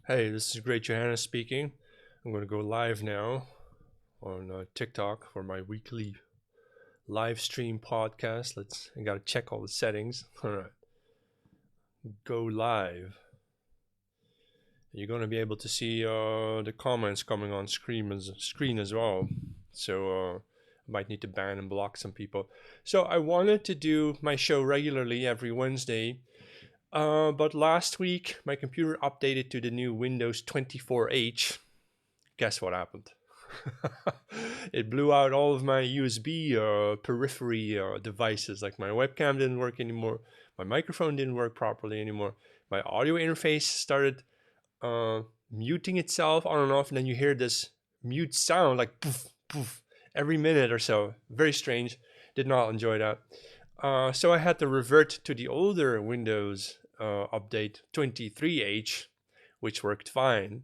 Hey, this is Great Johanna speaking. I'm going to go live now on TikTok for my weekly live stream podcast. I got to check all the settings. All right, go live. You're going to be able to see the comments coming on screen as well. So I might need to ban and block some people. So I wanted to do my show regularly every Wednesday. But last week, my computer updated to the new Windows 24H. Guess what happened? It blew out all of my USB periphery devices. Like my webcam didn't work anymore. My microphone didn't work properly anymore. My audio interface started muting itself on and off. And then you hear this mute sound like poof, poof, every minute or so. Very strange. Did not enjoy that. So I had to revert to the older Windows update 23H, which worked fine.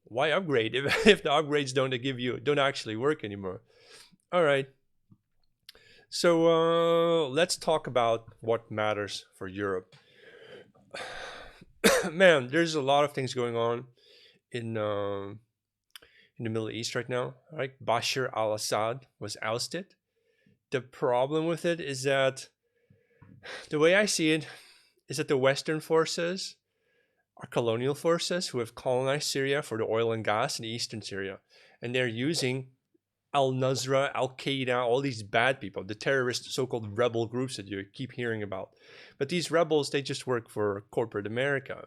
Why upgrade if the upgrades don't actually work anymore? All right. So let's talk about what matters for Europe. Man, there's a lot of things going on in uh, in the Middle East right now. Right, Bashar al-Assad was ousted. The problem with it is that the way I see it is that the Western forces are colonial forces who have colonized Syria for the oil and gas in eastern Syria. And they're using Al Nusra, Al Qaeda, all these bad people, the terrorist so called rebel groups that you keep hearing about. But these rebels, they just work for corporate America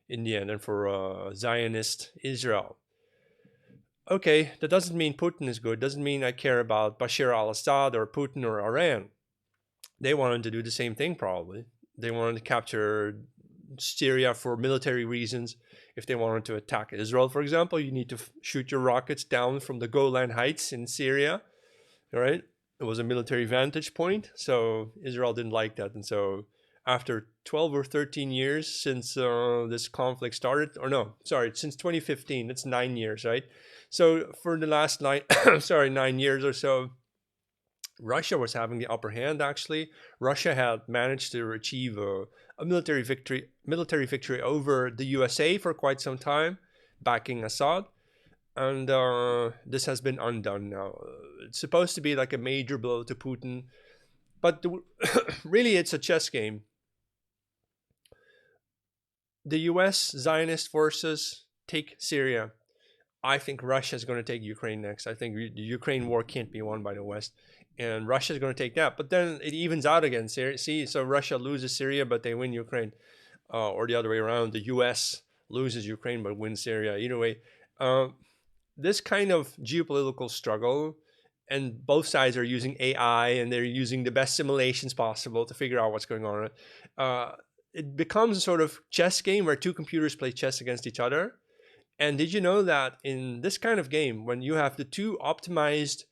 in the end and for Zionist Israel. Okay, that doesn't mean Putin is good. Doesn't mean I care about Bashar al Assad or Putin or Iran. They wanted to do the same thing, probably. They wanted to capture Syria for military reasons. If they wanted to attack Israel, for example, you need to shoot your rockets down from the Golan Heights in Syria. All right, it was a military vantage point, so Israel didn't like that, and so after 12 or 13 years since this conflict started, or no, sorry, since 2015, that's 9 years, right? So for the last 9 years or so, Russia was having the upper hand. Actually, Russia had managed to achieve a military victory over the USA for quite some time, backing Assad, and this has been undone now. It's supposed to be like a major blow to Putin, but really, it's a chess game. The U.S. Zionist forces take Syria. I think Russia is going to take Ukraine next. I think the Ukraine war can't be won by the West, and Russia is going to take that. But then it evens out again. See, so Russia loses Syria, but they win Ukraine, or the other way around. The U.S. loses Ukraine but wins Syria. Either way, uh, this kind of geopolitical struggle, and both sides are using AI and they're using the best simulations possible to figure out what's going on. It becomes a sort of chess game where two computers play chess against each other. And did you know that in this kind of game, when you have the two optimized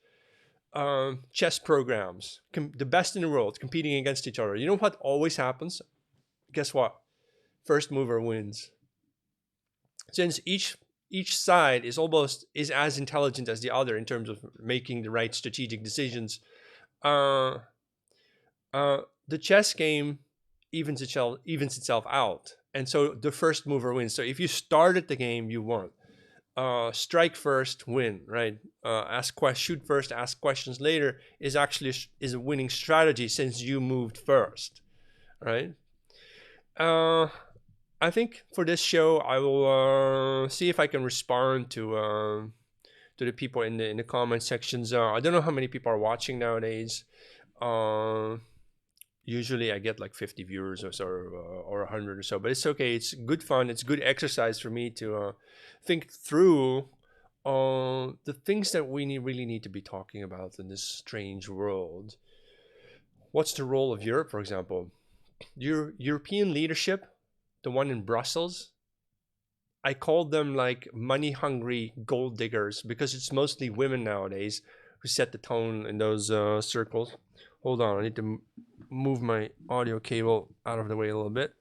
chess programs, the best in the world, competing against each other, you know what always happens? Guess what? First mover wins. Since each side is as intelligent as the other in terms of making the right strategic decisions, uh, the chess game evens itself out, and so the first mover wins. So if you started the game, you won. Strike first, win. Right? Shoot first, ask questions later is a winning strategy since you moved first. Right? I think for this show, I will see if I can respond to the people in the comment sections. I don't know how many people are watching nowadays. Uh, Usually I get like 50 viewers or so, or 100 or so, but it's okay. It's good fun. It's good exercise for me to think through the things that we really need to be talking about in this strange world. What's the role of Europe, for example? European leadership, the one in Brussels, I called them like money hungry gold diggers because it's mostly women nowadays who set the tone in those circles. Hold on, I need to move my audio cable out of the way a little bit.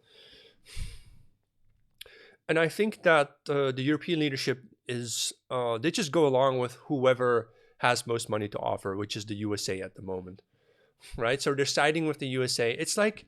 And I think that the European leadership they just go along with whoever has most money to offer, which is the USA at the moment, right? So they're siding with the USA. It's like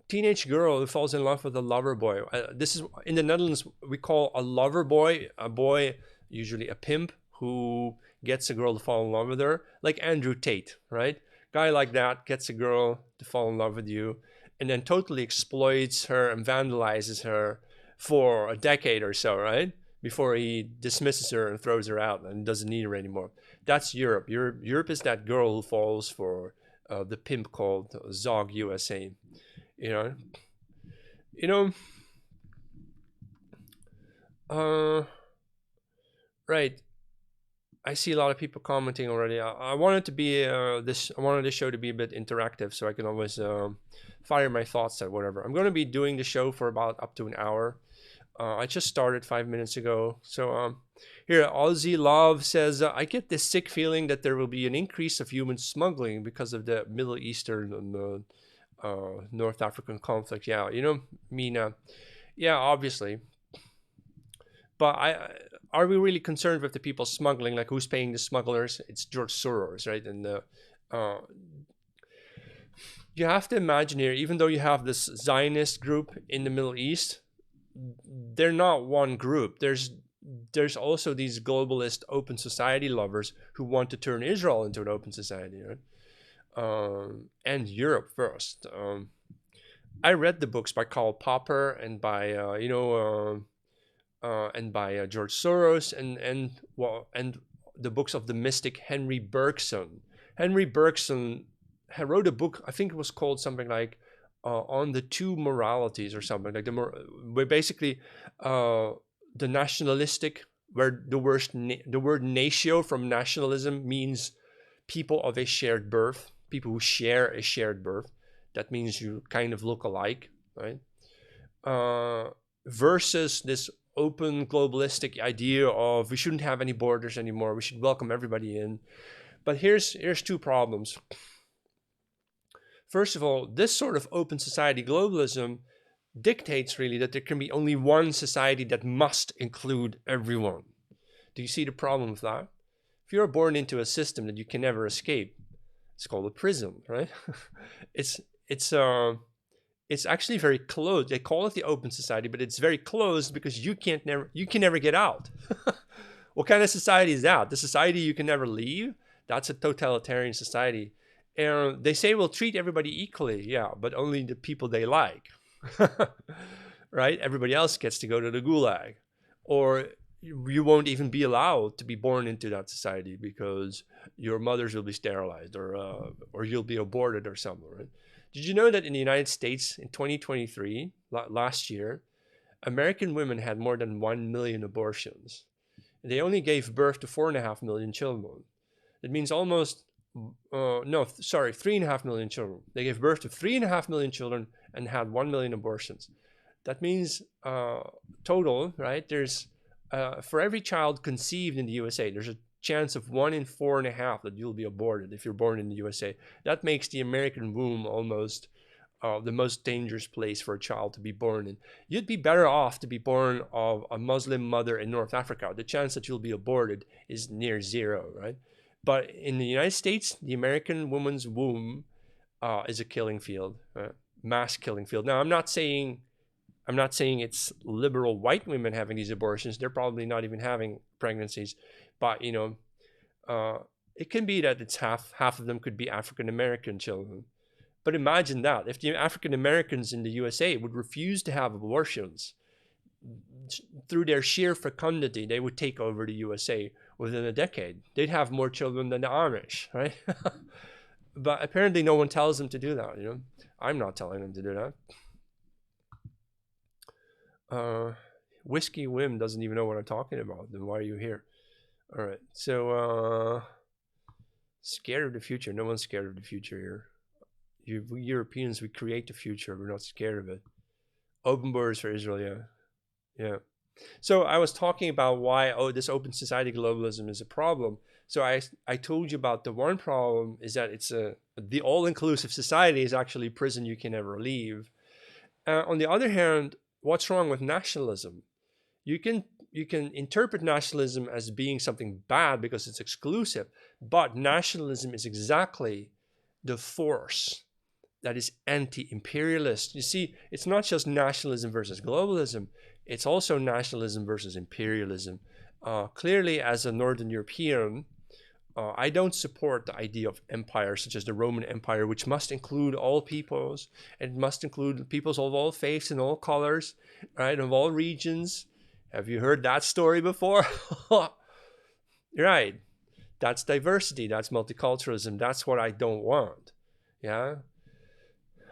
teenage girl who falls in love with a lover boy. This is in the Netherlands, we call a lover boy a boy, usually a pimp, who gets a girl to fall in love with her, like Andrew Tate, right? Guy like that gets a girl to fall in love with you and then totally exploits her and vandalizes her for a decade or so, right? Before he dismisses her and throws her out and doesn't need her anymore. That's Europe. Europe is that girl who falls for the pimp called Zog USA. You know, you know, uh, right. I see a lot of people commenting already. I wanted to be this. I wanted the show to be a bit interactive, so I can always fire my thoughts at whatever. I'm going to be doing the show for about up to an hour. I just started 5 minutes ago. So here, Aussie Love says, I get this sick feeling that there will be an increase of human smuggling because of the Middle Eastern and North African conflict. Yeah, Mina. Yeah, obviously. But are we really concerned with the people smuggling? Like, who's paying the smugglers? It's George Soros, right? And uh, you have to imagine here, even though you have this Zionist group in the Middle East, they're not one group. There's also these globalist open society lovers who want to turn Israel into an open society, right? And Europe first. I read the books by Karl Popper and by George Soros and the books of the mystic Henry Bergson. Henry Bergson wrote a book. I think it was called something like on the two moralities or something like where basically the nationalistic, where the word natio from nationalism means people of a shared birth, people who share a shared birth. That means you kind of look alike, right? Versus this open globalistic idea of we shouldn't have any borders anymore. We should welcome everybody in. But here's two problems. First of all, this sort of open society globalism dictates really that there can be only one society that must include everyone. Do you see the problem with that? If you're born into a system that you can never escape, it's called a prison, right? it's actually very closed. They call it the open society, but it's very closed because you can never get out. What kind of society is that? The society you can never leave? That's a totalitarian society. And they say we'll treat everybody equally, yeah, but only the people they like. Right? Everybody else gets to go to the gulag. Or you won't even be allowed to be born into that society because your mothers will be sterilized or you'll be aborted or something, right? Did you know that in the United States in 2023, last year, American women had more than 1 million abortions. They only gave birth to 4.5 million children. That means almost, 3.5 million children. They gave birth to 3.5 million children and had 1 million abortions. That means total, right? There's, for every child conceived in the USA, there's a chance of 1 in 4.5 that you'll be aborted if you're born in the USA. That makes the American womb almost the most dangerous place for a child to be born in. You'd be better off to be born of a Muslim mother in North Africa. The chance that you'll be aborted is near zero, right? But in the United States, the American woman's womb is a killing field, mass killing field. Now, I'm not saying it's liberal white women having these abortions. They're probably not even having pregnancies. But, it can be that it's half of them could be African American children. But imagine that if the African Americans in the USA would refuse to have abortions, through their sheer fecundity, they would take over the USA within a decade. They'd have more children than the Amish, right? But apparently no one tells them to do that, I'm not telling them to do that. Whiskey Wim doesn't even know what I'm talking about. Then why are you here? All right. So, scared of the future. No one's scared of the future here. We Europeans, we create the future. We're not scared of it. Open borders for Israel, yeah. Yeah. So I was talking about why, this open society globalism is a problem. So I told you about the one problem is that it's the all-inclusive society is actually a prison you can never leave. On the other hand, what's wrong with nationalism? You can interpret nationalism as being something bad because it's exclusive, but nationalism is exactly the force that is anti-imperialist. You see, it's not just nationalism versus globalism, it's also nationalism versus imperialism. Clearly, as a Northern European, I don't support the idea of empire such as the Roman Empire, which must include all peoples and must include peoples of all faiths and all colors, right, of all regions. Have you heard that story before? Right. That's diversity. That's multiculturalism. That's what I don't want. Yeah.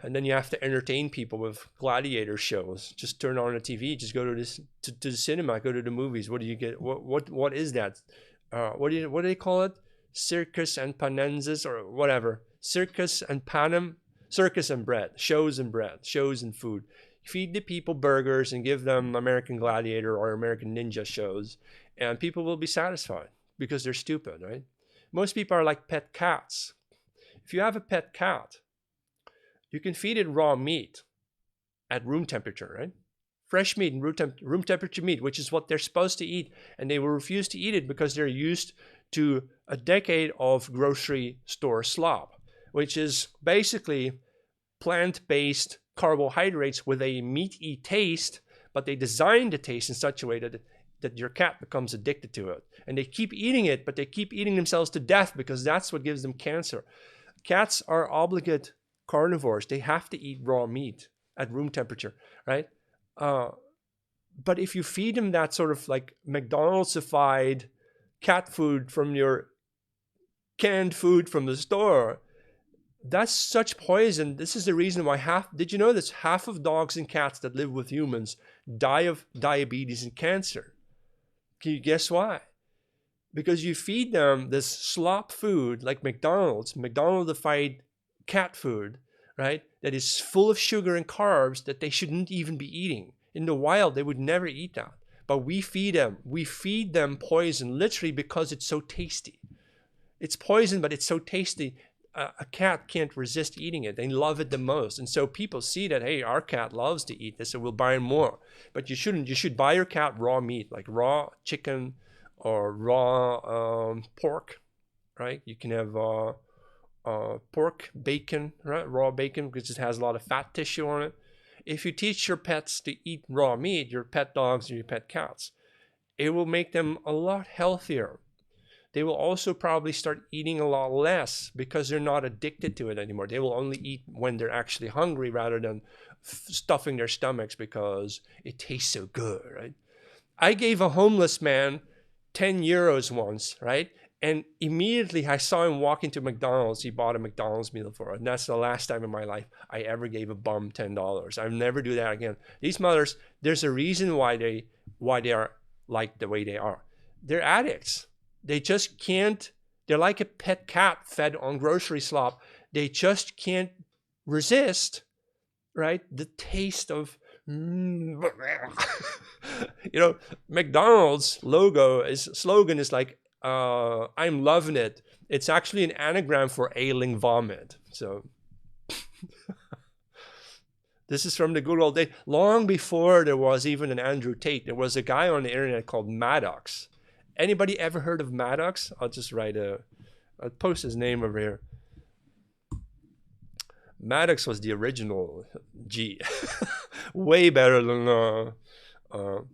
And then you have to entertain people with gladiator shows. Just turn on the TV. Just go to to the cinema. Go to the movies. What do you get? What is that? What do they call it? Circus and panenses or whatever. Circus and panem. Circus and bread. Shows and bread. Shows and food. Feed the people burgers and give them American Gladiator or American Ninja shows, and people will be satisfied because they're stupid, right? Most people are like pet cats. If you have a pet cat, you can feed it raw meat at room temperature, right? Fresh meat and room temperature meat, which is what they're supposed to eat, and they will refuse to eat it because they're used to a decade of grocery store slop, which is basically plant-based carbohydrates with a meaty taste, but they designed the taste in such a way that your cat becomes addicted to it. And they keep eating it, but they keep eating themselves to death because that's what gives them cancer. Cats are obligate carnivores. They have to eat raw meat at room temperature, right? But if you feed them that sort of like McDonald'sified cat food from your canned food from the store, that's such poison. This is the reason why did you know this? Half of dogs and cats that live with humans die of diabetes and cancer. Can you guess why? Because you feed them this slop food like McDonald'sified cat food, right? That is full of sugar and carbs that they shouldn't even be eating. In the wild, they would never eat that. But we feed them poison literally because it's so tasty. It's poison, but it's so tasty. A cat can't resist eating it. They love it the most. And so people see that, hey, our cat loves to eat this, so we'll buy more. But you shouldn't. You should buy your cat raw meat, like raw chicken or raw pork, right? You can have pork, bacon, right? Raw bacon, because it has a lot of fat tissue on it. If you teach your pets to eat raw meat, your pet dogs or your pet cats, it will make them a lot healthier. They will also probably start eating a lot less because they're not addicted to it anymore. They will only eat when they're actually hungry rather than stuffing their stomachs because it tastes so good, right? I gave a homeless man 10 euros once, right? And immediately I saw him walk into McDonald's. He bought a McDonald's meal for it. And that's the last time in my life I ever gave a bum $10. I'll never do that again. These mothers, there's a reason why they are like the way they are. They're addicts. They just can't, they're like a pet cat fed on grocery slop. They just can't resist, right? The taste of, McDonald's slogan is like, I'm loving it. It's actually an anagram for ailing vomit. So this is from the good old days. Long before there was even an Andrew Tate, there was a guy on the internet called Maddox. Anybody ever heard of Maddox? I'll just I'll post his name over here. Maddox was the original G. Way better than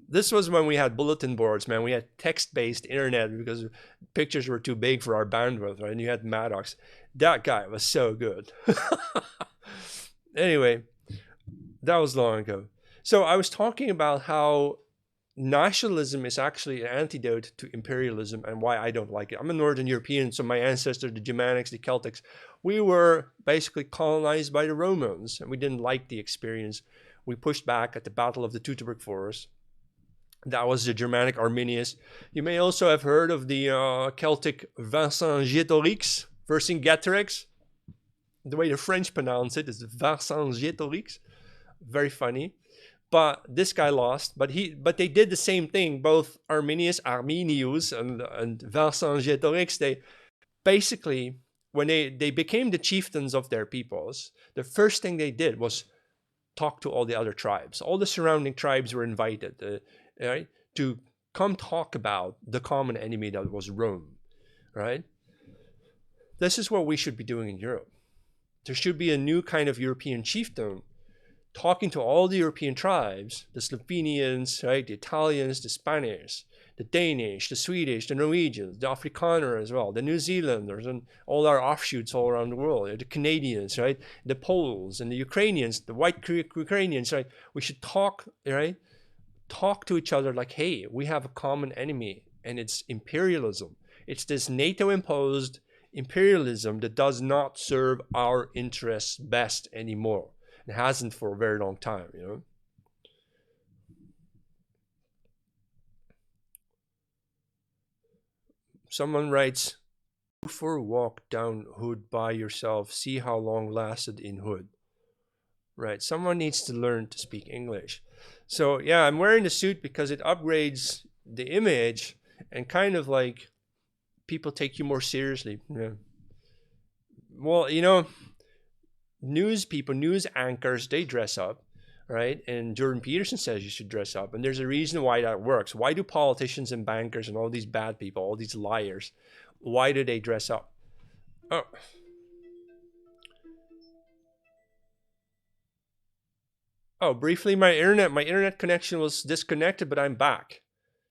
this was when we had bulletin boards, man. We had text-based internet because pictures were too big for our bandwidth, right? And you had Maddox. That guy was so good. Anyway, that was long ago. So I was talking about how nationalism is actually an antidote to imperialism and why I don't like it. I'm a Northern European, so my ancestors, the Germanics, the Celtics, we were basically colonized by the Romans, and we didn't like the experience. We pushed back at the Battle of the Teutoburg Forest. That was the Germanic Arminius. You may also have heard of the Celtic Vercingetorix, Vercingetorix. The way the French pronounce it is Vercingetorix. Very funny. But this guy lost. But they did the same thing. Both Arminius and Vercingetorix, they basically, when they became the chieftains of their peoples, the first thing they did was talk to all the other tribes. All the surrounding tribes were invited right, to come talk about the common enemy that was Rome. Right? This is what we should be doing in Europe. there should be a new kind of European chieftain talking to all the European tribes, the Slovenians, right, the Italians, the Spanish, the Danish, the Swedish, the Norwegians, the Afrikaner as well, the New Zealanders, and all our offshoots all around the world, the Canadians, right, the Poles and the Ukrainians, the white Ukrainians, right. We should talk, right, talk to each other like, hey, we have a common enemy, and it's imperialism. It's this NATO-imposed imperialism that does not serve our interests best anymore. It hasn't for a very long time, you know. Someone writes, go for a walk down Hood by yourself, see how long lasted in Hood. Right, someone needs to learn to speak English. So yeah, I'm wearing the suit because it upgrades the image and kind of like people take you more seriously. Yeah. Well, you know, news people, news anchors, they dress up, right? And Jordan Peterson says you should dress up. And there's a reason why that works. Why do politicians and bankers and all these bad people, all these liars, why do they dress up? Oh. Oh, briefly, my internet connection was disconnected, but I'm back.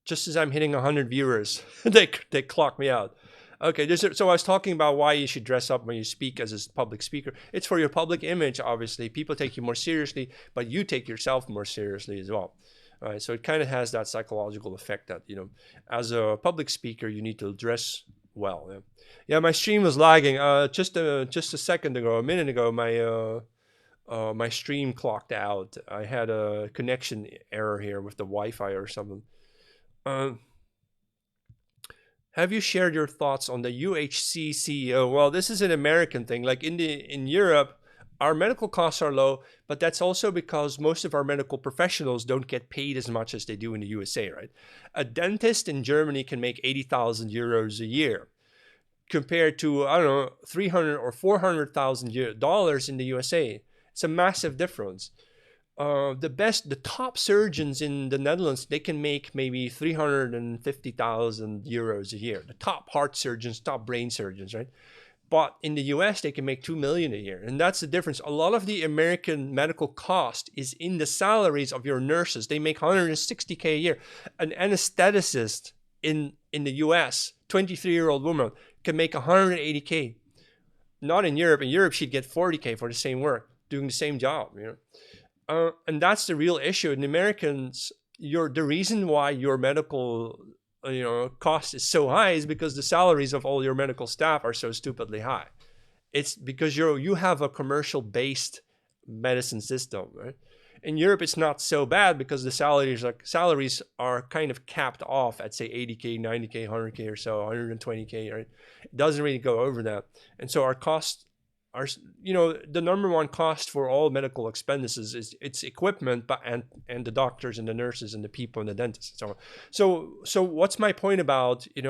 Just as I'm hitting 100 viewers, they clock me out. Okay, so I was talking about why you should dress up when you speak as a public speaker. It's for your public image, obviously. People take you more seriously, but you take yourself more seriously as well. All right, so it kind of has that psychological effect that, you know, as a public speaker, you need to dress well. Yeah, my stream was lagging. Just a second ago, a minute ago, my stream clocked out. I had a connection error here with the Wi-Fi or something. Have you shared your thoughts on the UHC CEO? Well, this is an American thing. Like in Europe, our medical costs are low, but that's also because most of our medical professionals don't get paid as much as they do in the USA, right? A dentist in Germany can make 80,000 euros a year compared to, I don't know, 300 or 400,000 dollars in the USA. It's a massive difference. The top surgeons in the Netherlands, they can make maybe 350,000 euros a year. The top heart surgeons, top brain surgeons, right? But in the US, they can make 2 million a year. And that's the difference. A lot of the American medical cost is in the salaries of your nurses. They make 160K a year. An anesthetist in the US, 23-year-old woman, can make 180K. Not in Europe. In Europe, she'd get 40K for the same work, doing the same job, you know. And that's the real issue. In Americans, the reason why your medical, cost is so high is because the salaries of all your medical staff are so stupidly high. It's because you have a commercial-based medicine system, right? In Europe, it's not so bad because the salaries are kind of capped off at say 80K, 90K, 100K or so, 120K, right? It doesn't really go over that, and so our costs. The number one cost for all medical expenses is its equipment, and the doctors and the nurses and the people and the dentists. So what's my point about this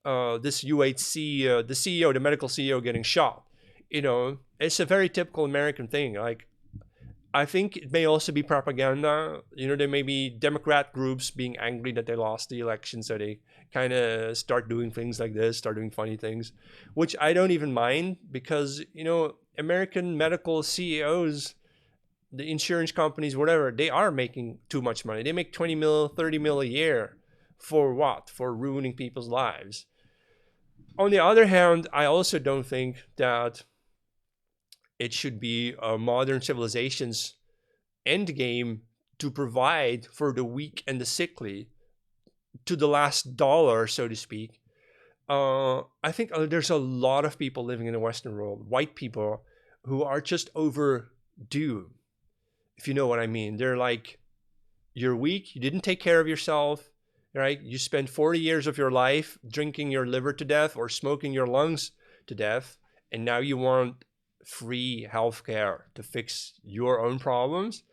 UHC, the CEO, the medical CEO getting shot? It's a very typical American thing. Like, I think it may also be propaganda. There may be Democrat groups being angry that they lost the election, so they kind of start doing things like this, start doing funny things, which I don't even mind because, American medical CEOs, the insurance companies, whatever, they are making too much money. They make 20 mil, 30 mil a year. For what? For ruining people's lives. On the other hand, I also don't think that it should be a modern civilization's end game to provide for the weak and the sickly to the last dollar, so to speak. I think there's a lot of people living in the Western world, white people, who are just overdue, if you know what I mean. They're like, you're weak, you didn't take care of yourself, right? You spent 40 years of your life drinking your liver to death or smoking your lungs to death, and now you want free healthcare to fix your own problems.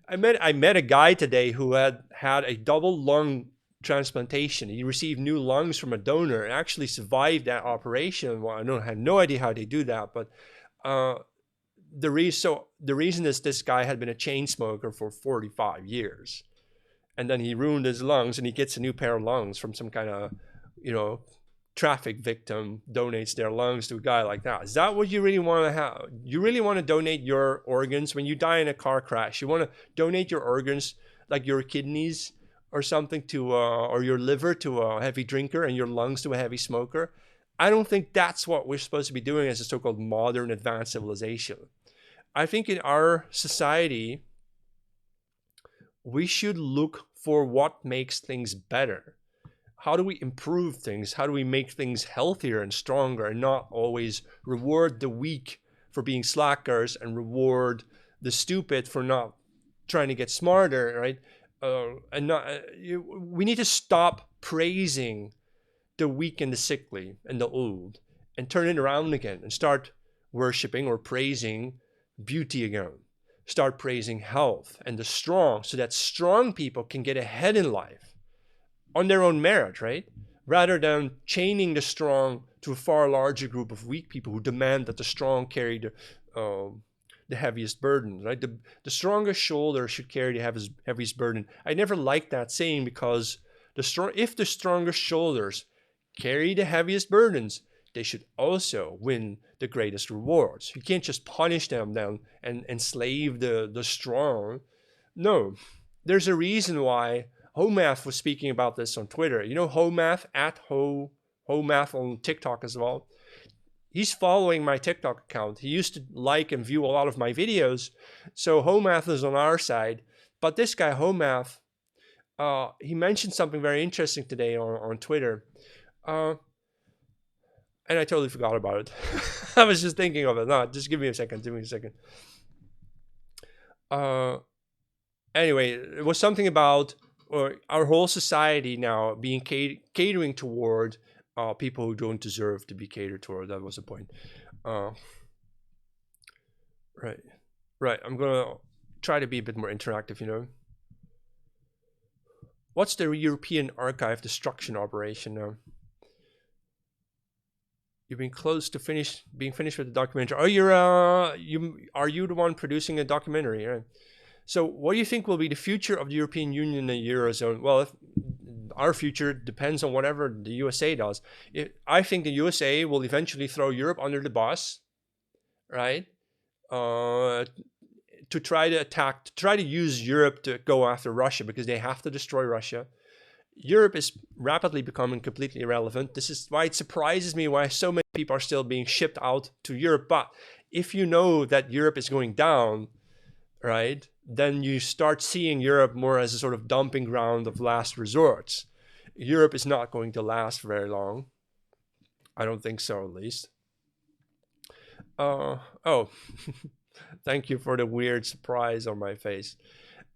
I met a guy today who had a double lung transplantation. He received new lungs from a donor and actually survived that operation. Well, I have no idea how they do that, but the reason is this guy had been a chain smoker for 45 years, and then he ruined his lungs, and he gets a new pair of lungs from some kind of traffic victim donates their lungs to a guy like that. Is that what you really want to have? You really want to donate your organs when you die in a car crash? You want to donate your organs, like your kidneys or something, to or your liver to a heavy drinker and your lungs to a heavy smoker? I don't think that's what we're supposed to be doing as a so-called modern advanced civilization. I think in our society, we should look for what makes things better. How do we improve things? How do we make things healthier and stronger, and not always reward the weak for being slackers and reward the stupid for not trying to get smarter, right? And not, we need to stop praising the weak and the sickly and the old and turn it around again and start worshiping or praising beauty again. Start praising health and the strong, so that strong people can get ahead in life on their own merit, right? Rather than chaining the strong to a far larger group of weak people who demand that the strong carry the heaviest burden, right? The strongest shoulder should carry the heaviest burden. I never liked that saying, because if the strongest shoulders carry the heaviest burdens, they should also win the greatest rewards. You can't just punish them then and enslave the strong. No, there's a reason why Homath was speaking about this on Twitter. You know Homath, at Homath on TikTok as well. He's following my TikTok account. He used to like and view a lot of my videos. So Homath is on our side. But this guy Homath, he mentioned something very interesting today on Twitter. And I totally forgot about it. I was just thinking of it. No, just give me a second. Anyway, it was something about our whole society now being catering toward people who don't deserve to be catered toward. That was the point. Right. I'm gonna try to be a bit more interactive. What's the European archive destruction operation now? You've been close to being finished with the documentary. Oh, are you the one producing a documentary? Right? So what do you think will be the future of the European Union and the Eurozone? Well, our future depends on whatever the USA does. I think the USA will eventually throw Europe under the bus, right? To try to use Europe to go after Russia, because they have to destroy Russia. Europe is rapidly becoming completely irrelevant. This is why it surprises me why so many people are still being shipped out to Europe. But if you know that Europe is going down, right, then you start seeing Europe more as a sort of dumping ground of last resorts. Europe is not going to last very long. I don't think so, at least. Oh, thank you for the weird surprise on my face.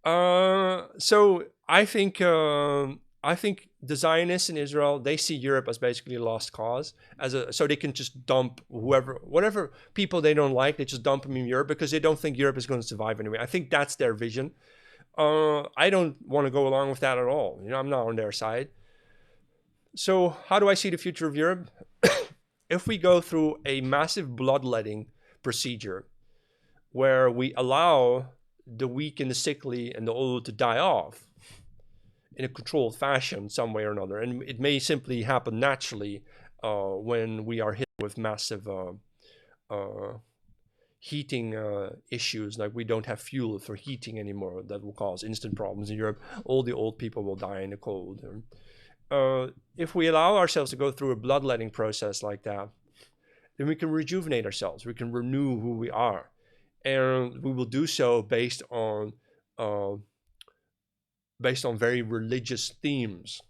So I think the Zionists in Israel, they see Europe as basically a lost cause, so they can just dump whatever people they don't like, they just dump them in Europe because they don't think Europe is going to survive anyway. I think that's their vision. I don't want to go along with that at all. I'm not on their side. So how do I see the future of Europe? If we go through a massive bloodletting procedure where we allow the weak and the sickly and the old to die off in a controlled fashion some way or another, and it may simply happen naturally when we are hit with massive heating issues, like we don't have fuel for heating anymore, that will cause instant problems in Europe. All the old people will die in the cold. If we allow ourselves to go through a bloodletting process like that, then we can rejuvenate ourselves, we can renew who we are, and we will do so based on very religious themes.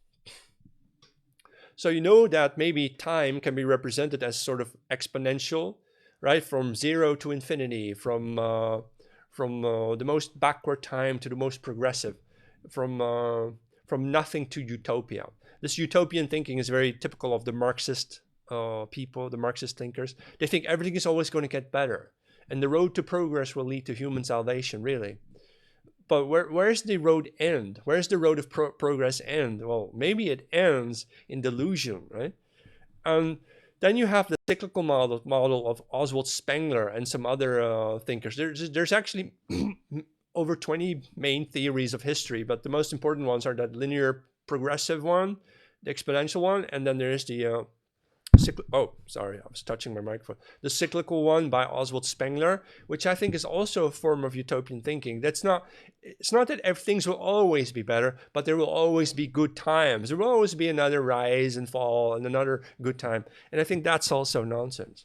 So that maybe time can be represented as sort of exponential, right? From 0 to infinity, from the most backward time to the most progressive, from nothing to utopia. This utopian thinking is very typical of the Marxist people, the Marxist thinkers. They think everything is always going to get better, and the road to progress will lead to human salvation, really. But where's the road end? Where's the road of progress end? Well, maybe it ends in delusion, right? And then you have the cyclical model of Oswald Spengler and some other thinkers. There's actually over 20 main theories of history, but the most important ones are that linear progressive one, the exponential one, and then there's the Oh, sorry, I was touching my microphone. The Cyclical One by Oswald Spengler, which I think is also a form of utopian thinking. It's not that things will always be better, but there will always be good times. There will always be another rise and fall and another good time. And I think that's also nonsense.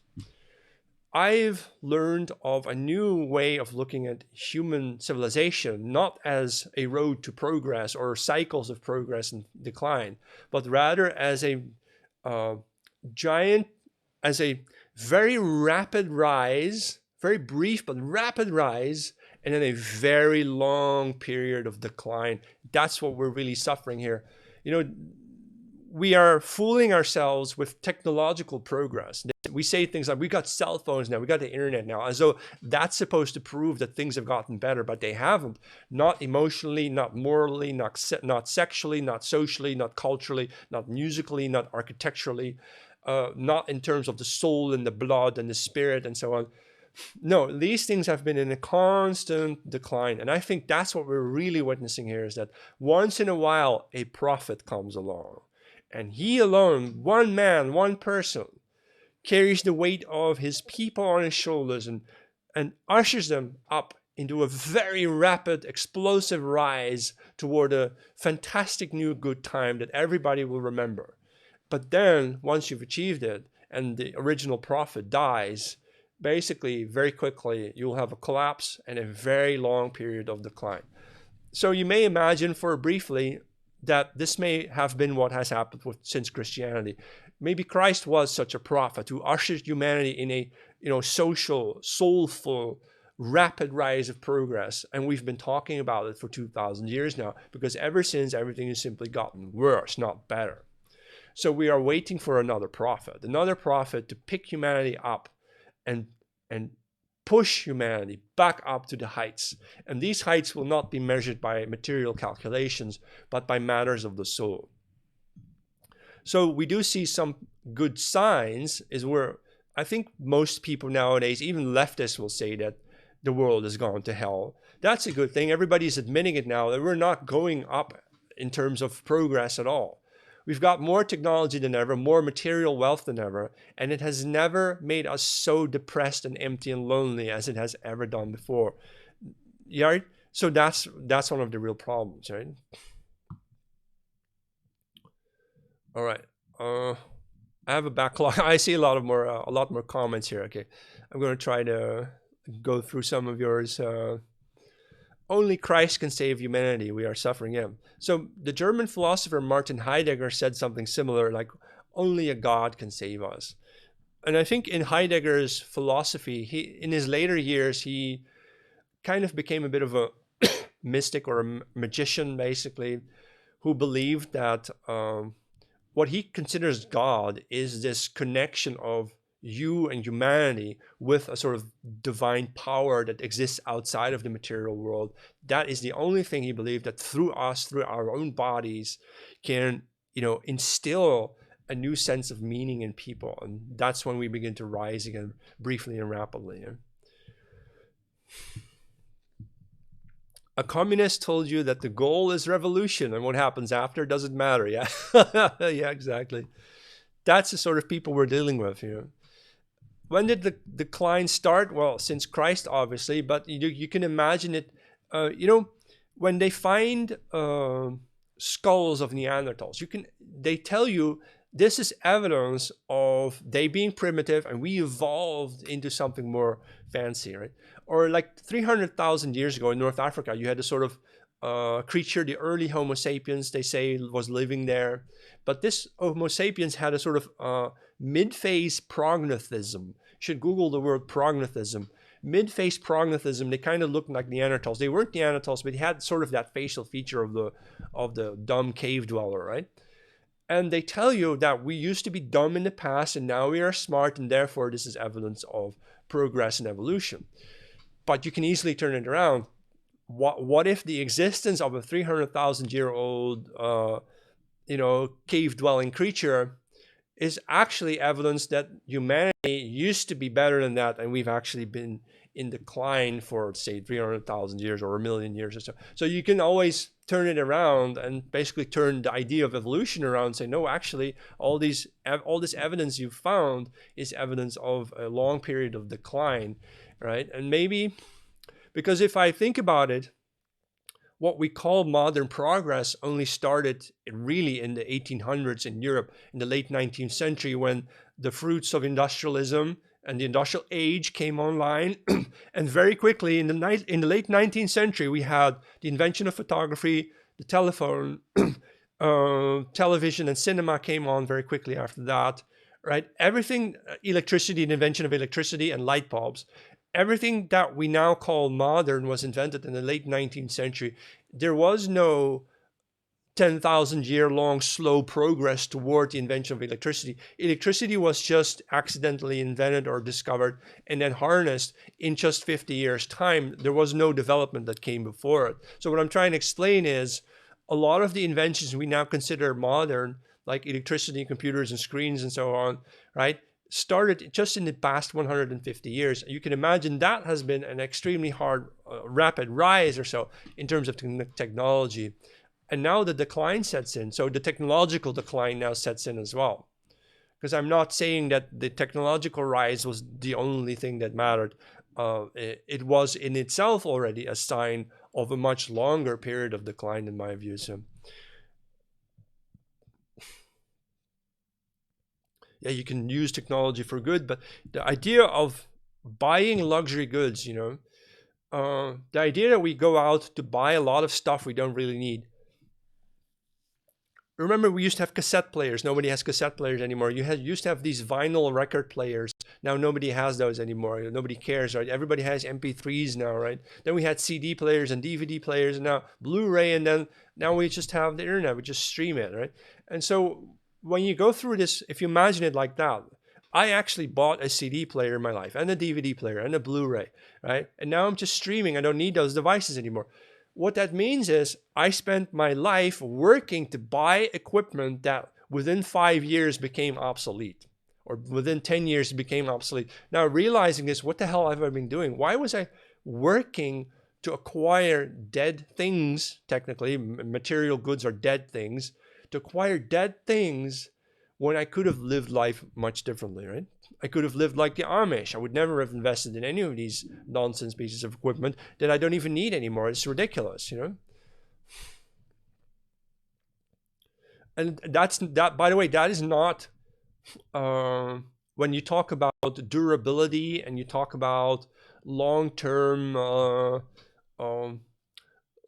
I've learned of a new way of looking at human civilization, not as a road to progress or cycles of progress and decline, but rather as a as a very rapid rise, very brief but rapid rise, and then a very long period of decline. That's what we're really suffering here. We are fooling ourselves with technological progress. We say things like, we got cell phones now, we got the internet now, as though that's supposed to prove that things have gotten better, but they haven't. Not emotionally, not morally, not sexually, not socially, not culturally, not musically, not architecturally, not in terms of the soul and the blood and the spirit and so on. No, these things have been in a constant decline. And I think that's what we're really witnessing here, is that once in a while, a prophet comes along. And he alone, one man, one person, carries the weight of his people on his shoulders and ushers them up into a very rapid, explosive rise toward a fantastic new good time that everybody will remember. But then, once you've achieved it and the original prophet dies, basically, very quickly, you'll have a collapse and a very long period of decline. So you may imagine briefly that this may have been what has happened since Christianity. Maybe Christ was such a prophet who ushered humanity in a social, soulful, rapid rise of progress. And we've been talking about it for 2,000 years now, because ever since, everything has simply gotten worse, not better. So we are waiting for another prophet to pick humanity up and push humanity back up to the heights. And these heights will not be measured by material calculations, but by matters of the soul. So we do see some good signs, is where I think most people nowadays, even leftists, will say that the world has gone to hell. That's a good thing. Everybody's admitting it now, that we're not going up in terms of progress at all. We've got more technology than ever, more material wealth than ever, and it has never made us so depressed and empty and lonely as it has ever done before. Yeah, so that's one of the real problems, right? All right. I have a backlog. I see a lot more comments here. Okay, I'm going to try to go through some of yours. Only Christ can save humanity. We are suffering him. So the German philosopher Martin Heidegger said something similar, like, only a God can save us. And I think in Heidegger's philosophy, in his later years, he kind of became a bit of a mystic or a magician, basically, who believed that what he considers God is this connection of you and humanity with a sort of divine power that exists outside of the material world. That is the only thing he believed, that through us, through our own bodies, can instill a new sense of meaning in people. And that's when we begin to rise again, briefly and rapidly. Yeah? A communist told you that the goal is revolution, and what happens after doesn't matter. Yeah, yeah, exactly. That's the sort of people we're dealing with here. When did the decline start? Well, since Christ, obviously, but you can imagine it. When they find skulls of Neanderthals, they tell you this is evidence of they being primitive and we evolved into something more fancy, right? Or like 300,000 years ago in North Africa, you had a sort of creature, the early Homo sapiens, they say, was living there. But this Homo sapiens had a sort of mid-phase prognathism. You should Google the word prognathism. Mid-phase prognathism, they kind of looked like Neanderthals. They weren't Neanderthals, but they had sort of that facial feature of the dumb cave dweller, right? And they tell you that we used to be dumb in the past and now we are smart, and therefore this is evidence of progress and evolution. But you can easily turn it around. What if the existence of a 300,000-year-old cave-dwelling creature is actually evidence that humanity used to be better than that, and we've actually been in decline for, say, 300,000 years or a million years or so. So you can always turn it around and basically turn the idea of evolution around and say, no, actually, all this evidence you've found is evidence of a long period of decline, right? And maybe, because if I think about it, what we call modern progress only started really in the 1800s in Europe, in the late 19th century, when the fruits of industrialism and the industrial age came online. And very quickly in the late 19th century, we had the invention of photography, the telephone, television and cinema came on very quickly after that, right? Everything, electricity, the invention of electricity and light bulbs, everything that we now call modern was invented in the late 19th century. There was no 10,000 year long slow progress toward the invention of electricity. Electricity was just accidentally invented or discovered and then harnessed in just 50 years' time. There was no development that came before it. So what I'm trying to explain is a lot of the inventions we now consider modern, like electricity, computers and screens and so on, right, started just in the past 150 years. You can imagine that has been an extremely hard, rapid rise or so in terms of technology. And now the decline sets in. So the technological decline now sets in as well. Because I'm not saying that the technological rise was the only thing that mattered. It was in itself already a sign of a much longer period of decline in my view. So yeah, you can use technology for good, but the idea of buying luxury goods, the idea that we go out to buy a lot of stuff we don't really need. Remember, we used to have cassette players. Nobody has cassette players anymore. Used to have these vinyl record players. Now nobody has those anymore. Nobody cares, right? Everybody has MP3s now, right? Then we had CD players and DVD players, and now Blu-ray, and then now we just have the internet. We just stream it, right? And so when you go through this, if you imagine it like that, I actually bought a CD player in my life, and a DVD player, and a Blu-ray, right? And now I'm just streaming. I don't need those devices anymore. What that means is I spent my life working to buy equipment that within 5 years became obsolete, or within 10 years became obsolete. Now realizing this, what the hell have I been doing? Why was I working to acquire dead things? Technically, material goods are dead things. To acquire dead things when I could have lived life much differently, right? I could have lived like the Amish. I would never have invested in any of these nonsense pieces of equipment that I don't even need anymore. It's ridiculous, And that. By the way, that is not when you talk about durability and you talk about long-term,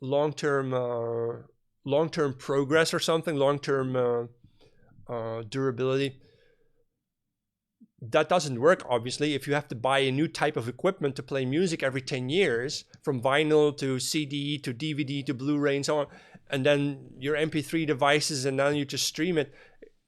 long-term progress or something, long-term durability. That doesn't work, obviously, if you have to buy a new type of equipment to play music every 10 years, from vinyl to CD to DVD to Blu-ray and so on, and then your MP3 devices, and then you just stream it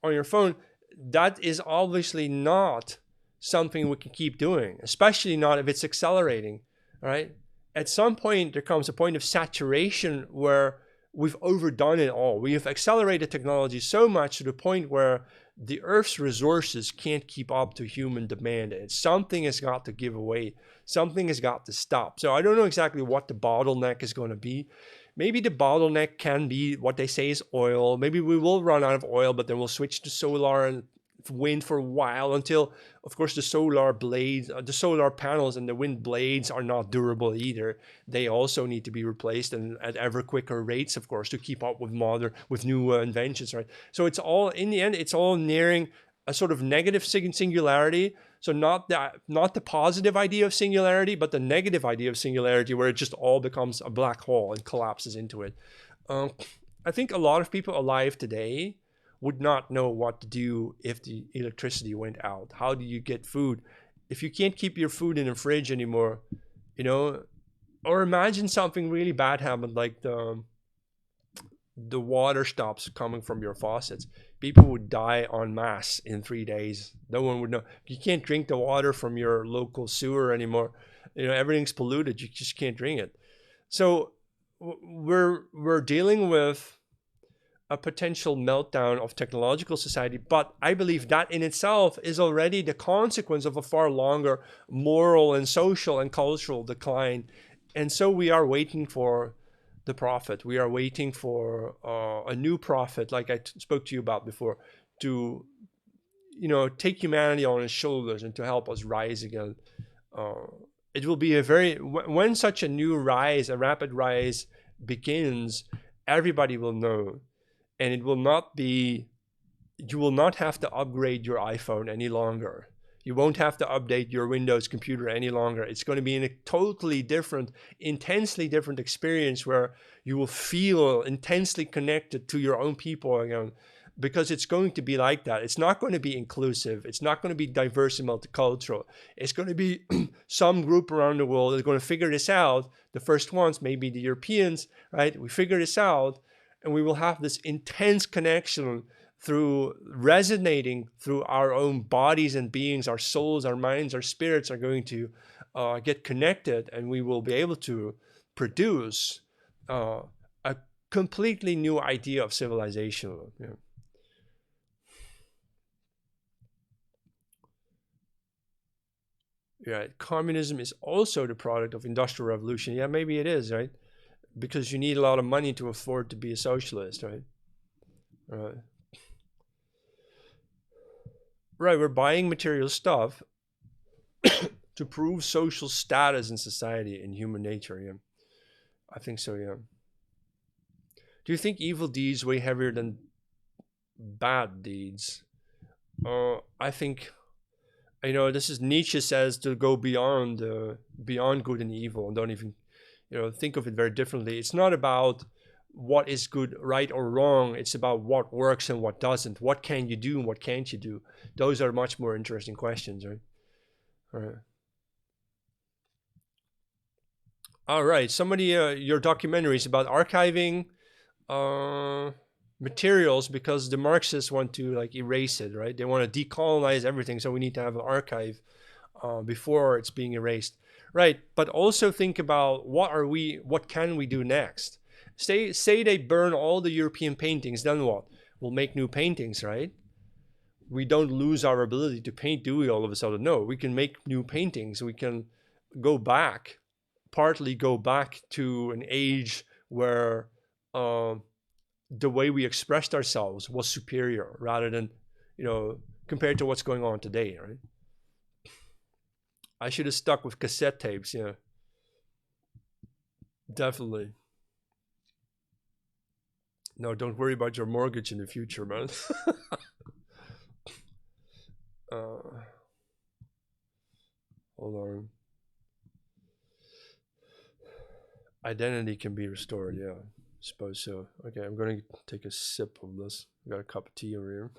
on your phone. That is obviously not something we can keep doing, especially not if it's accelerating, right? At some point, there comes a point of saturation where we've overdone it all. We have accelerated technology so much to the point where the Earth's resources can't keep up to human demand. And something has got to give away. Something has got to stop. So I don't know exactly what the bottleneck is going to be. Maybe the bottleneck can be what they say is oil. Maybe we will run out of oil, but then we'll switch to solar and wind for a while until, of course, the solar blades, the solar panels and the wind blades are not durable either. They also need to be replaced, and at ever quicker rates, of course, to keep up with new inventions, right? So it's all, in the end, it's all nearing a sort of negative singularity. So not the positive idea of singularity, but the negative idea of singularity, where it just all becomes a black hole and collapses into it. I think a lot of people alive today would not know what to do if the electricity went out. How do you get food? If you can't keep your food in the fridge anymore, or imagine something really bad happened, like the water stops coming from your faucets. People would die en masse in 3 days. No one would know. You can't drink the water from your local sewer anymore. Everything's polluted. You just can't drink it. So we're dealing with a potential meltdown of technological society, but I believe that in itself is already the consequence of a far longer moral and social and cultural decline. And so we are waiting for the prophet. We are waiting for a new prophet, like I spoke to you about before, to take humanity on his shoulders and to help us rise again. It will be when such a new rise, a rapid rise begins, everybody will know. And it will not be, you will not have to upgrade your iPhone any longer. You won't have to update your Windows computer any longer. It's going to be in a totally different, intensely different experience where you will feel intensely connected to your own people again, because it's going to be like that. It's not going to be inclusive. It's not going to be diverse and multicultural. It's going to be some group around the world that's going to figure this out. The first ones, maybe the Europeans, right? We figure this out, and we will have this intense connection through resonating through our own bodies and beings. Our souls, our minds, our spirits are going to get connected, and we will be able to produce a completely new idea of civilization. Yeah, communism is also the product of industrial revolution. Yeah, maybe it is, right? Because you need a lot of money to afford to be a socialist, right? Right. Right, we're buying material stuff to prove social status in society and human nature, yeah. I think so, yeah. Do you think evil deeds weigh heavier than bad deeds? I think, this is Nietzsche says to go beyond good and evil, and don't even think of it very differently. It's not about what is good, right or wrong. It's about what works and what doesn't. What can you do and what can't you do? Those are much more interesting questions, right? All right. Somebody, your documentary is about archiving materials because the Marxists want to erase it, right? They want to decolonize everything, so we need to have an archive before it's being erased. Right, but also think about what can we do next? Say they burn all the European paintings, then what? We'll make new paintings, right? We don't lose our ability to paint, do we, all of a sudden? No, we can make new paintings. We can partly go back to an age where the way we expressed ourselves was superior rather than, compared to what's going on today, right? I should have stuck with cassette tapes, yeah. Definitely. No, don't worry about your mortgage in the future, man. Hold on. Identity can be restored, yeah. Suppose so. Okay, I'm going to take a sip of this. I got a cup of tea over here.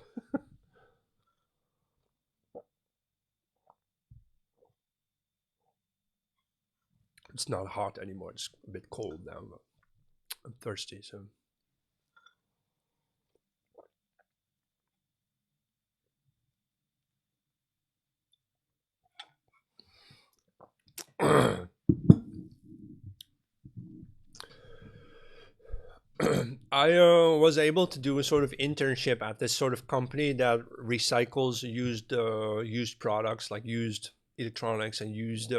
It's not hot anymore. It's a bit cold now, but I'm thirsty, so. I was able to do a sort of internship at this sort of company that recycles used products, like used electronics and used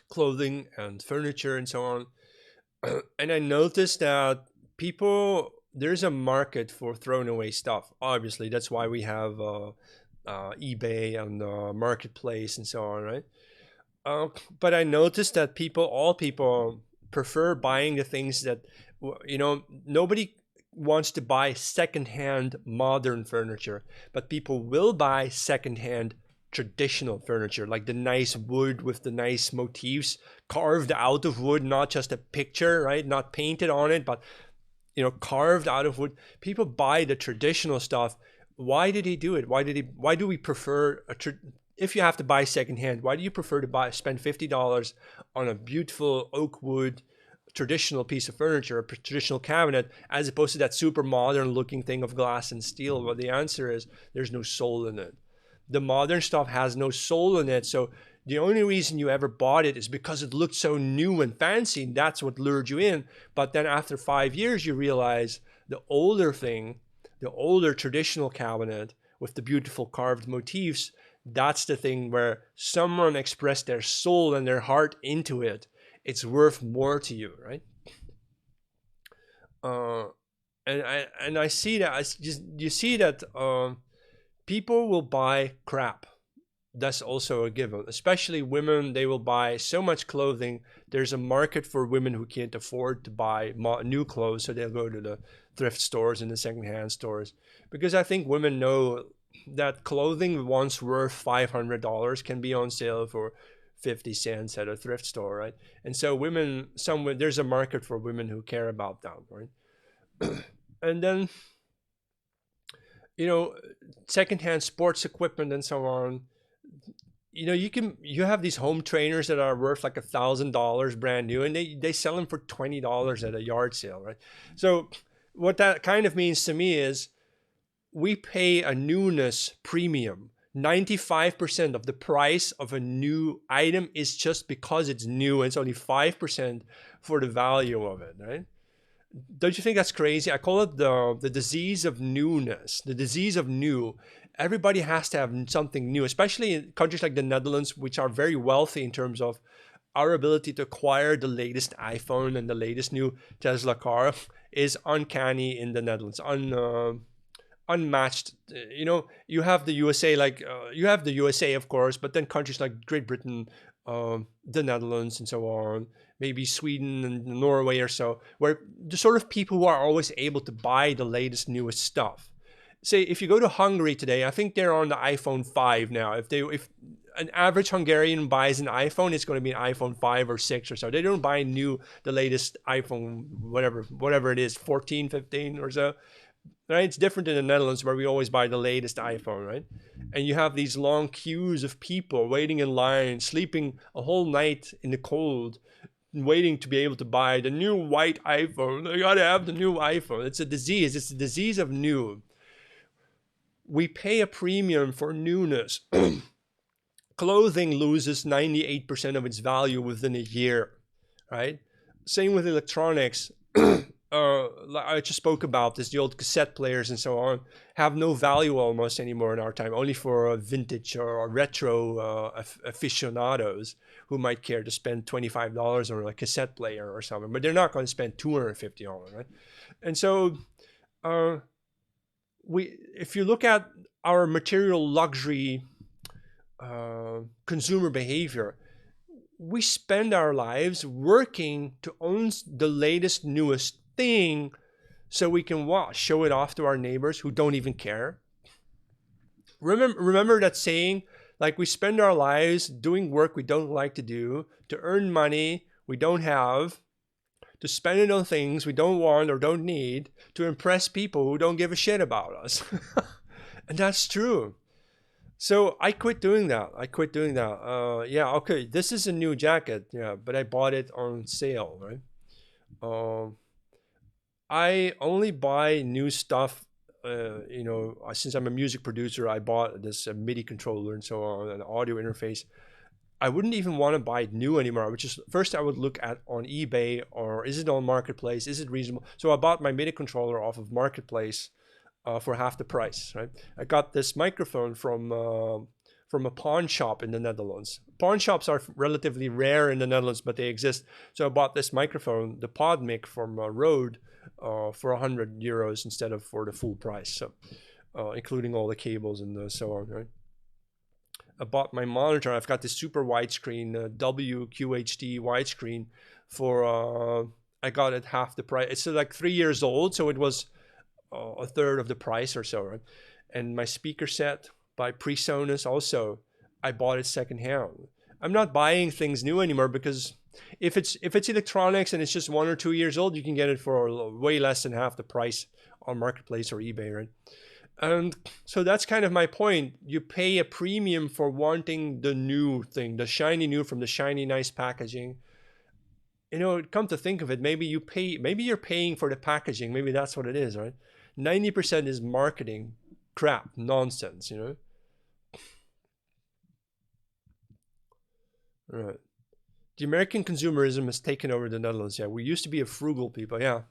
clothing and furniture and so on. And I noticed that there's a market for thrown away stuff. Obviously, that's why we have eBay and Marketplace and so on, right? But I noticed that all people prefer buying the things that, nobody wants to buy secondhand modern furniture, but people will buy secondhand traditional furniture, like the nice wood with the nice motifs carved out of wood, not just a picture, right? Not painted on it, but carved out of wood. People buy the traditional stuff. Why did he do it? Why do we prefer if you have to buy secondhand, why do you prefer to spend $50 on a beautiful oak wood traditional piece of furniture, a traditional cabinet, as opposed to that super modern looking thing of glass and steel? Well, the answer is there's no soul in it. The modern stuff has no soul in it. So the only reason you ever bought it is because it looked so new and fancy. And that's what lured you in. But then after 5 years, you realize The older thing, the older traditional cabinet with the beautiful carved motifs, that's the thing where someone expressed their soul and their heart into it. It's worth more to you, right? Uh, and I see that. You see that people will buy crap. That's also a given. Especially women, they will buy so much clothing. There's a market for women who can't afford to buy new clothes, so they'll go to the thrift stores and the secondhand stores. Because I think women know that clothing once worth $500 can be on sale for 50 cents at a thrift store, right? And so there's a market for women who care about that, right? And then, you know, secondhand sports equipment and so on. You have these home trainers that are worth like $1,000 brand new, and they sell them for $20 at a yard sale, right? So what that kind of means to me is we pay a newness premium. 95% of the price of a new item is just because it's new, and it's only 5% for the value of it, right? Don't you think that's crazy? I call it the disease of newness, the disease of new. Everybody has to have something new, especially in countries like the Netherlands, which are very wealthy in terms of our ability to acquire the latest iPhone and the latest new Tesla car is uncanny in the Netherlands, unmatched. You have the USA, you have the USA, of course, but then countries like Great Britain, the Netherlands, and so on, maybe Sweden and Norway or so, where the sort of people who are always able to buy the latest, newest stuff. Say, if you go to Hungary today, I think they're on the iPhone 5 now. If an average Hungarian buys an iPhone, it's going to be an iPhone 5 or 6 or so. They don't buy the latest iPhone, whatever it is, 14, 15 or so. Right? It's different in the Netherlands where we always buy the latest iPhone, right? And you have these long queues of people waiting in line, sleeping a whole night in the cold, waiting to be able to buy the new white iPhone. They gotta have the new iPhone. It's a disease. It's the disease of new. We pay a premium for newness. Clothing loses 98% of its value within a year, right? Same with electronics. I just spoke about this, the old cassette players and so on have no value almost anymore in our time, only for vintage or retro aficionados who might care to spend $25 on a cassette player or something, but they're not going to spend $250, right? And so uh, if you look at our material luxury consumer behavior, we spend our lives working to own the latest, newest thing so we can show it off to our neighbors who don't even care. Remember that saying, like, we spend our lives doing work we don't like to do, to earn money we don't have, to spend it on things we don't want or don't need, to impress people who don't give a shit about us. And that's true. So I quit doing that. Yeah, okay, this is a new jacket, yeah, but I bought it on sale, right? Um, I only buy new stuff. Since I'm a music producer, I bought this MIDI controller and so on, an audio interface. I wouldn't even want to buy it new anymore. First I would look at on eBay, or is it on Marketplace? Is it reasonable? So I bought my MIDI controller off of Marketplace for half the price. Right? I got this microphone from a pawn shop in the Netherlands. Pawn shops are relatively rare in the Netherlands, but they exist. So I bought this microphone, the PodMic from Rode, for €100 instead of for the full price. So, including all the cables and so on. Right? I bought my monitor. I've got this super widescreen WQHD widescreen for I got it half the price. It's like 3 years old, so it was a third of the price or so, right? And my speaker set by PreSonus also, I bought it secondhand. I'm not buying things new anymore because if it's electronics and it's just 1 or 2 years old, you can get it for way less than half the price on Marketplace or eBay, right? And so that's kind of my point. You pay a premium for wanting the new thing, the shiny new from the shiny nice packaging. Come to think of it, maybe you're paying for the packaging. Maybe that's what it is, right? 90% is marketing crap, nonsense, Right. The American consumerism has taken over the Netherlands. Yeah, we used to be a frugal people. Yeah.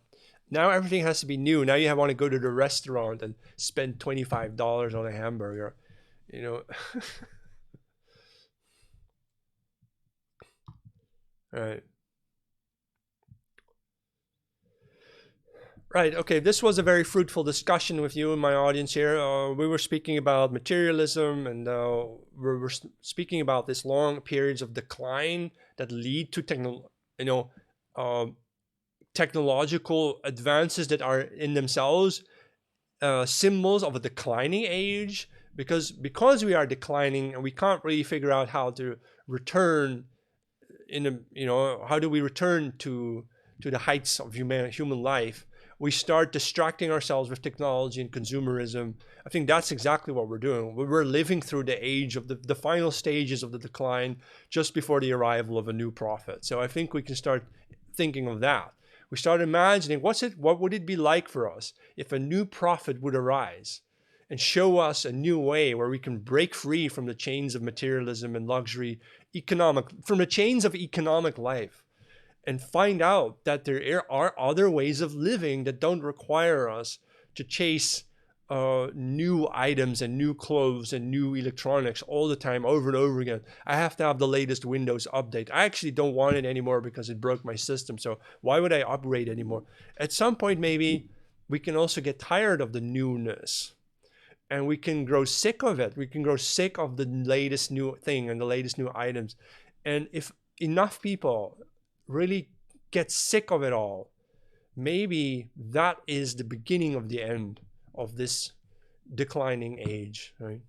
Now everything has to be new. Now you want to go to the restaurant and spend $25 on a hamburger. You know, right? Right. Okay. This was a very fruitful discussion with you and my audience here. We were speaking about materialism, and we're speaking about this long periods of decline that lead to you know, uh, technological advances that are in themselves symbols of a declining age. Because we are declining and we can't really figure out how to return in a, how do we return to the heights of human life. We start distracting ourselves with technology and consumerism. I think that's exactly what we're doing. We're living through the age of the final stages of the decline, just before the arrival of a new prophet. So I think we can start thinking of that. We start imagining what would it be like for us if a new prophet would arise and show us a new way where we can break free from the chains of materialism and luxury, from the chains of economic life, and find out that there are other ways of living that don't require us to chase new items and new clothes and new electronics all the time, over and over again. I have to have the latest Windows update. I actually don't want it anymore because it broke my system. So why would I upgrade anymore? At some point, maybe we can also get tired of the newness, and we can grow sick of it. We can grow sick of the latest new thing and the latest new items. And if enough people really get sick of it all, maybe that is the beginning of the end of this declining age, right?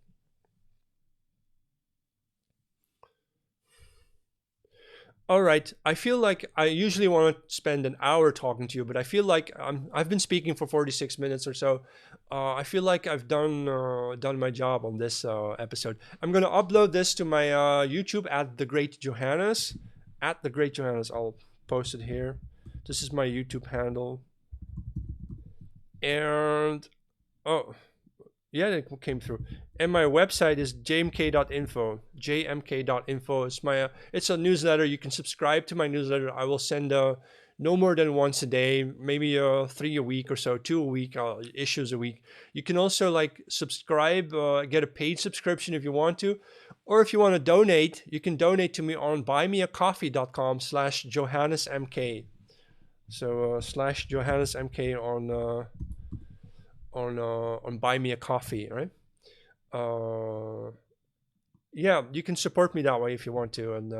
All right. I feel like I usually want to spend an hour talking to you, but I feel like I've been speaking for 46 minutes or so. I feel like I've done my job on this episode. I'm gonna upload this to my YouTube at the Great Johannes. At the Great Johannes, I'll post it here. This is my YouTube handle, and oh, yeah, it came through. And my website is jmk.info. Jmk.info. It's a newsletter. You can subscribe to my newsletter. I will send no more than once a day, maybe 3 a week or so, 2 a week, issues a week. You can also like subscribe, get a paid subscription if you want to, or if you want to donate, you can donate to me on buymeacoffee.com/JohannesMK. So slash JohannesMK on Buy Me a Coffee, right? Uh, yeah, you can support me that way if you want to. And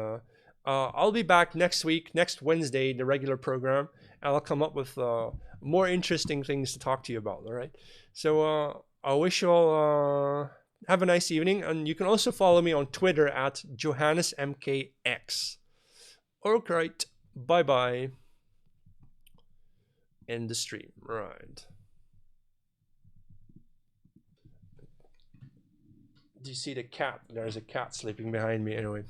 I'll be back next week, next Wednesday, the regular program, and I'll come up with more interesting things to talk to you about. All right. So I wish you all have a nice evening, and you can also follow me on Twitter at JohannesMKX. All right. Bye bye. End the stream. Right. Do you see the cat? There's a cat sleeping behind me. Anyway.